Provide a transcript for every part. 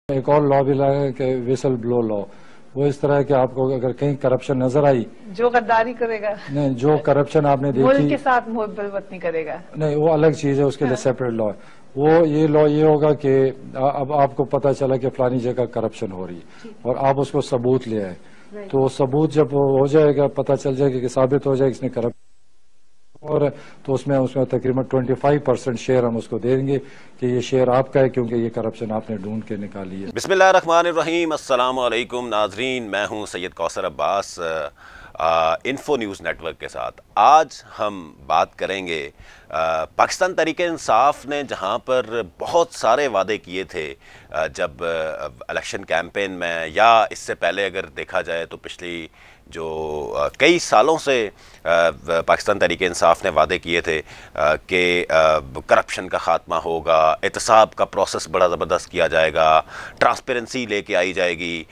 एक और लॉ भी लाया है कि विसल ब्लो लॉ। वो इस तरह है कि आपको अगर कहीं करप्शन नजर आई, जो गद्दारी करेगा, नहीं, जो करप्शन आपने मुल्क देखी, के साथ मोहब्बत नहीं करेगा, नहीं, वो अलग चीज है, उसके लिए सेपरेट लॉ है। वो ये लॉ ये होगा कि अब आपको पता चला कि फलानी जगह करप्शन हो रही है और आप उसको सबूत ले आए, तो सबूत जब हो जाएगा, पता चल जाएगा कि साबित हो जाएगा इसने करप्शन, और तो उसमें उसमें तकरीबन 25% शेयर हम उसको देंगे कि ये शेयर आपका है, क्योंकि ये करप्शन आपने ढूंढ के निकाली है। बिस्मिल्लाहिर्रहमानिर्रहीम, अस्सलाम वालेकुम नाजरीन, मैं हूं Syed Kausar Abbas info news network के साथ। आज हम बात करेंगे पाकिस्तान तहरीक इंसाफ ने जहां पर बहुत सारे वादे किए थे जब इलेक्शन कैंपेन में, या इससे पहले अगर देखा जाए तो पिछली जो कई सालों से पाकिस्तान तहरीक इंसाफ ने वादे किए थे कि करप्शन का ख़ात्मा होगा, एहतसाब का प्रोसेस बड़ा ज़बरदस्त किया जाएगा, ट्रांसपेरेंसी लेके आई जाएगी,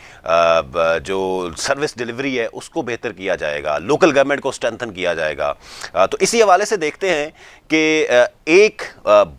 जो सर्विस डिलीवरी है उसको बेहतर किया जाएगा, लोकल गवर्नमेंट को स्ट्रेंथन किया जाएगा। तो इसी हवाले से देखते हैं कि एक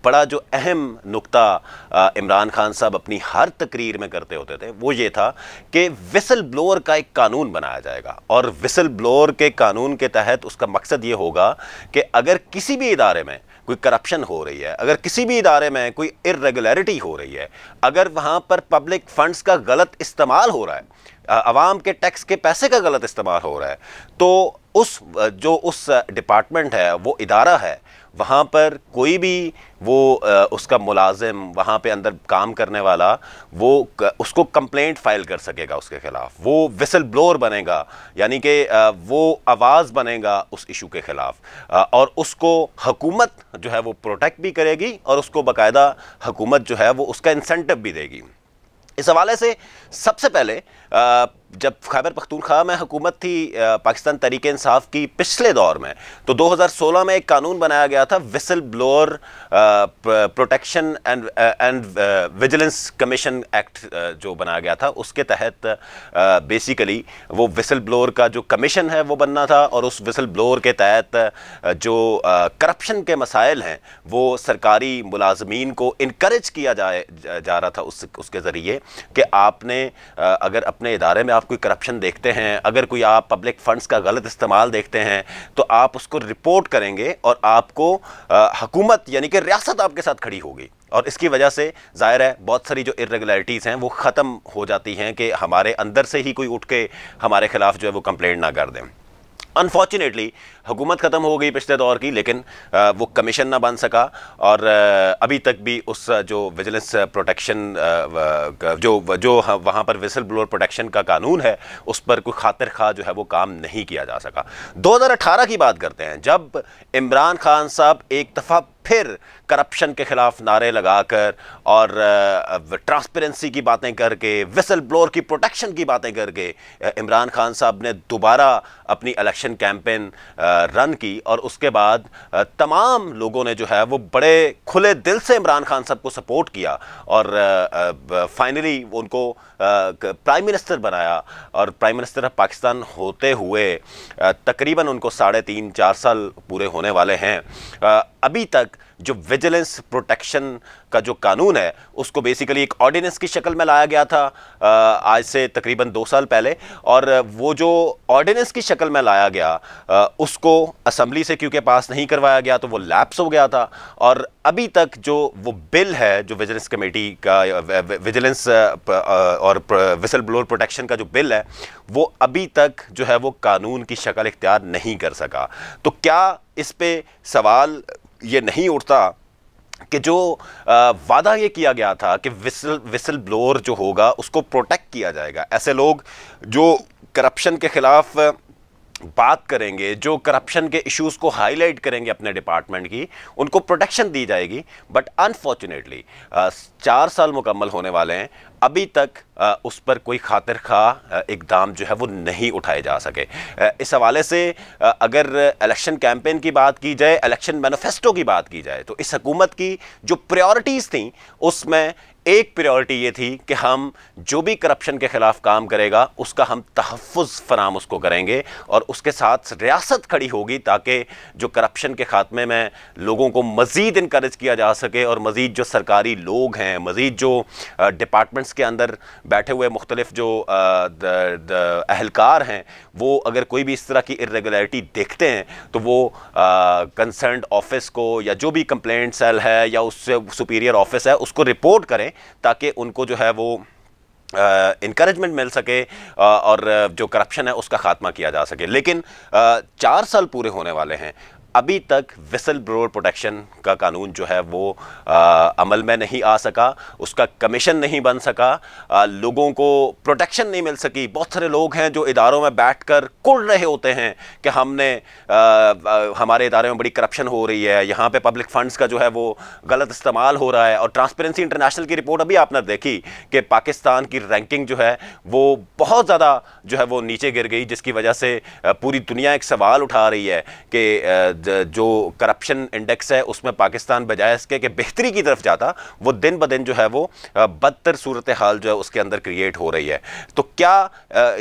बड़ा जो अहम नुक्ता इमरान खान साहब अपनी हर तकरीर में करते होते थे वो ये था कि विसल ब्लोअर का एक कानून बनाया जाएगा, और विसल ब्लोअर के कानून के तहत उसका मकसद ये होगा कि अगर किसी भी इदारे में कोई करप्शन हो रही है, अगर किसी भी इदारे में कोई इर्रेगुलरिटी हो रही है, अगर वहाँ पर पब्लिक फंड्स का गलत इस्तेमाल हो रहा है, आवाम के टैक्स के पैसे का गलत इस्तेमाल हो रहा है, तो उस डिपार्टमेंट है, वो इदारा है, वहाँ पर कोई भी वो उसका मुलाजिम, वहाँ पे अंदर काम करने वाला, वो उसको कंप्लेंट फाइल कर सकेगा उसके ख़िलाफ़, वो विसल ब्लोअर बनेगा, यानी कि वो आवाज़ बनेगा उस इशू के ख़िलाफ़, और उसको हुकूमत जो है वो प्रोटेक्ट भी करेगी, और उसको बाकायदा हुकूमत जो है वो उसका इंसेंटिव भी देगी। इस हवाले से सबसे पहले जब खैबर पख्तूनख्वा में हुकूमत थी पाकिस्तान तहरीक इंसाफ की पिछले दौर में, तो 2016 में एक कानून बनाया गया था, whistle blower protection and vigilance commission act जो बनाया गया था। उसके तहत बेसिकली वो विसल ब्लोअर का जो कमीशन है वो बनना था, और उस विसल ब्लोअर के तहत जो करप्शन के मसाइल हैं वो सरकारी मुलाजमीन को इनकरेज किया जा रहा था उसके ज़रिए कि आपने अगर अपने इदारे में आप कोई करप्शन देखते हैं, अगर कोई आप पब्लिक फंड्स का गलत इस्तेमाल देखते हैं, तो आप उसको रिपोर्ट करेंगे और आपको हुकूमत यानी कि रियासत आपके साथ खड़ी होगी, और इसकी वजह से जाहिर है बहुत सारी जो इर्रेगुलरिटीज़ हैं वो ख़त्म हो जाती हैं कि हमारे अंदर से ही कोई उठ के हमारे खिलाफ जो है वो कंप्लेंट ना कर दें। अनफॉर्चुनेटली हुकूमत ख़त्म हो गई पिछले दौर की, लेकिन वो कमीशन ना बन सका, और अभी तक भी उस जो विजिलेंस प्रोटेक्शन जो वहाँ पर विसल ब्लोअर प्रोटेक्शन का कानून है उस पर कोई खातिर खा जो है वो काम नहीं किया जा सका। 2018 की बात करते हैं, जब इमरान खान साहब एक दफ़ा फिर करप्शन के खिलाफ नारे लगाकर और ट्रांसपेरेंसी की बातें करके, विसल ब्लोअर की प्रोटेक्शन की बातें करके इमरान खान साहब ने दोबारा अपनी इलेक्शन कैंपेन रन की, और उसके बाद तमाम लोगों ने जो है वो बड़े खुले दिल से इमरान खान साहब को सपोर्ट किया, और फाइनली उनको प्राइम मिनिस्टर बनाया, और प्राइम मिनिस्टर ऑफ पाकिस्तान होते हुए तकरीबन उनको 3.5-4 साल पूरे होने वाले हैं। अभी तक जो विजिलेंस प्रोटेक्शन का जो कानून है उसको बेसिकली एक ऑर्डिनेंस की शक्ल में लाया गया था आज से तकरीबन 2 साल पहले, और वो जो ऑर्डिनेंस की शक्ल में लाया गया उसको असम्बली से क्योंकि पास नहीं करवाया गया तो वो लैप्स हो गया था, और अभी तक जो वो बिल है जो विजिलेंस कमेटी का विजिलेंस और विसल ब्लोअर प्रोटेक्शन का जो बिल है वो अभी तक जो है वो कानून की शक्ल इख्तियार नहीं कर सका। तो क्या इस पे सवाल ये नहीं उठता कि जो वादा ये किया गया था कि विसल ब्लोअर जो होगा उसको प्रोटेक्ट किया जाएगा, ऐसे लोग जो करप्शन के खिलाफ बात करेंगे, जो करप्शन के इश्यूज़ को हाईलाइट करेंगे अपने डिपार्टमेंट की, उनको प्रोटेक्शन दी जाएगी, बट अनफॉर्चुनेटली 4 साल मुकम्मल होने वाले हैं, अभी तक उस पर कोई खातिर खा इकदाम जो है वो नहीं उठाए जा सके। इस हवाले से अगर इलेक्शन कैंपेन की बात की जाए, इलेक्शन मैनिफेस्टो की बात की जाए, तो इस हुकूमत की जो प्रायोरिटीज़ थी उसमें एक प्रायोरिटी ये थी कि हम जो भी करप्शन के खिलाफ काम करेगा उसका हम तहफ़्फ़ुज़ फराम उसको करेंगे और उसके साथ रियासत खड़ी होगी ताकि जो करप्शन के खात्मे में लोगों को मज़ीद इनकरेज किया जा सके और मज़ीद जो सरकारी लोग हैं, मज़ीद जो डिपार्टमेंट्स के अंदर बैठे हुए मुख्तलिफ जो अहलकार हैं, वो अगर कोई भी इस तरह की इर्रेगुलरिटी देखते हैं तो वो कंसर्न्ड ऑफिस को या जो भी कंप्लेंट सेल है या उससे सुपीरियर ऑफिस है उसको रिपोर्ट करें ताकि उनको जो है वो इनकरेजमेंट मिल सके और जो करप्शन है उसका खात्मा किया जा सके। लेकिन 4 साल पूरे होने वाले हैं, अभी तक विसल ब्लोअर प्रोटेक्शन का कानून जो है वो अमल में नहीं आ सका, उसका कमीशन नहीं बन सका, लोगों को प्रोटेक्शन नहीं मिल सकी। बहुत सारे लोग हैं जो इदारों में बैठकर कुढ़ रहे होते हैं कि हमारे इदारे में बड़ी करप्शन हो रही है, यहाँ पे पब्लिक फंड्स का जो है वो गलत इस्तेमाल हो रहा है। और ट्रांसपेरेंसी इंटरनेशनल की रिपोर्ट अभी आपने देखी कि पाकिस्तान की रैंकिंग जो है वो बहुत ज़्यादा जो है वो नीचे गिर गई, जिसकी वजह से पूरी दुनिया एक सवाल उठा रही है कि जो करप्शन इंडेक्स है उसमें पाकिस्तान बजाय इसके कि बेहतरी की तरफ जाता, वो दिन ब दिन जो है वो बदतर सूरत हाल जो है उसके अंदर क्रिएट हो रही है। तो क्या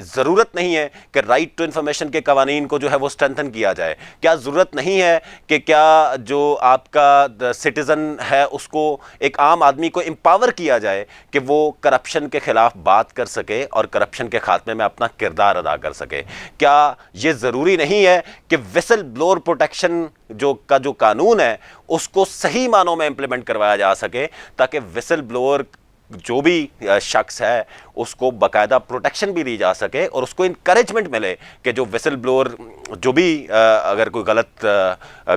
ज़रूरत नहीं है कि राइट टू इंफॉर्मेशन के कवानीन को जो है वो स्ट्रेंथन किया जाए? क्या ज़रूरत नहीं है कि क्या जो आपका सिटीज़न है उसको, एक आम आदमी को एम्पावर किया जाए कि वो करप्शन के ख़िलाफ़ बात कर सके और करप्शन के खात्मे में अपना किरदार अदा कर सके? क्या ये ज़रूरी नहीं है कि विसल ब्लोअर प्रोटेक्शन जो कानून है उसको सही मानों में इंप्लीमेंट करवाया जा सके ताकि विसल ब्लोअर जो भी शख्स है उसको बाकायदा प्रोटेक्शन भी दी जा सके और उसको इनकरेजमेंट मिले कि जो विसल ब्लोअर जो भी अगर कोई गलत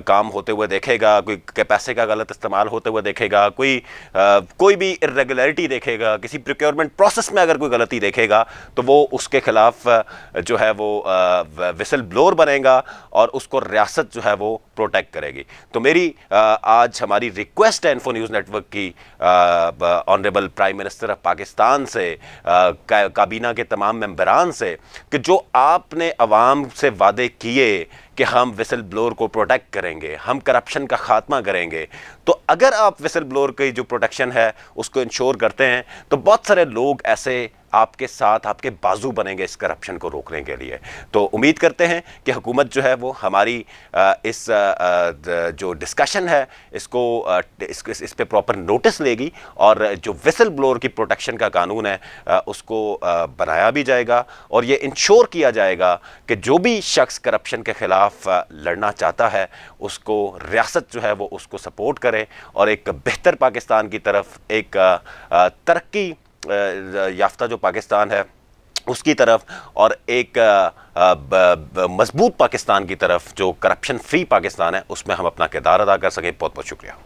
काम होते हुए देखेगा, कोई के पैसे का गलत इस्तेमाल होते हुए देखेगा, कोई भी इर्रेगुलरिटी देखेगा, किसी प्रोक्योरमेंट प्रोसेस में अगर कोई गलती देखेगा तो वो उसके खिलाफ जो है वो विसल ब्लोअर बनेगा और उसको रियासत जो है वो प्रोटेक्ट करेगी। तो मेरी आज हमारी रिक्वेस्ट है इन्फो न्यूज़ नेटवर्क की honourable prime minister of Pakistan से, काबीना के तमाम मेंबरान से, कि जो आपने अवाम से वादे किए कि हम विसल ब्लोअर को प्रोटेक्ट करेंगे, हम करप्शन का खात्मा करेंगे, तो अगर आप विसल ब्लोअर की जो प्रोटेक्शन है उसको इंश्योर करते हैं तो बहुत सारे लोग ऐसे आपके साथ, आपके बाजू बनेंगे इस करप्शन को रोकने के लिए। तो उम्मीद करते हैं कि हुकूमत जो है वो हमारी इस जो डिस्कशन है इसको इस पे प्रॉपर नोटिस लेगी और जो विसल ब्लोअर की प्रोटेक्शन का कानून है उसको बनाया भी जाएगा और ये इंश्योर किया जाएगा कि जो भी शख्स करप्शन के ख़िलाफ़ लड़ना चाहता है उसको रियासत जो है वो उसको सपोर्ट करे और एक बेहतर पाकिस्तान की तरफ, एक तरक्की याफ्ता जो पाकिस्तान है उसकी तरफ और एक मजबूत पाकिस्तान की तरफ, जो करप्शन फ्री पाकिस्तान है, उसमें हम अपना किरदार अदा कर सकें। बहुत बहुत शुक्रिया।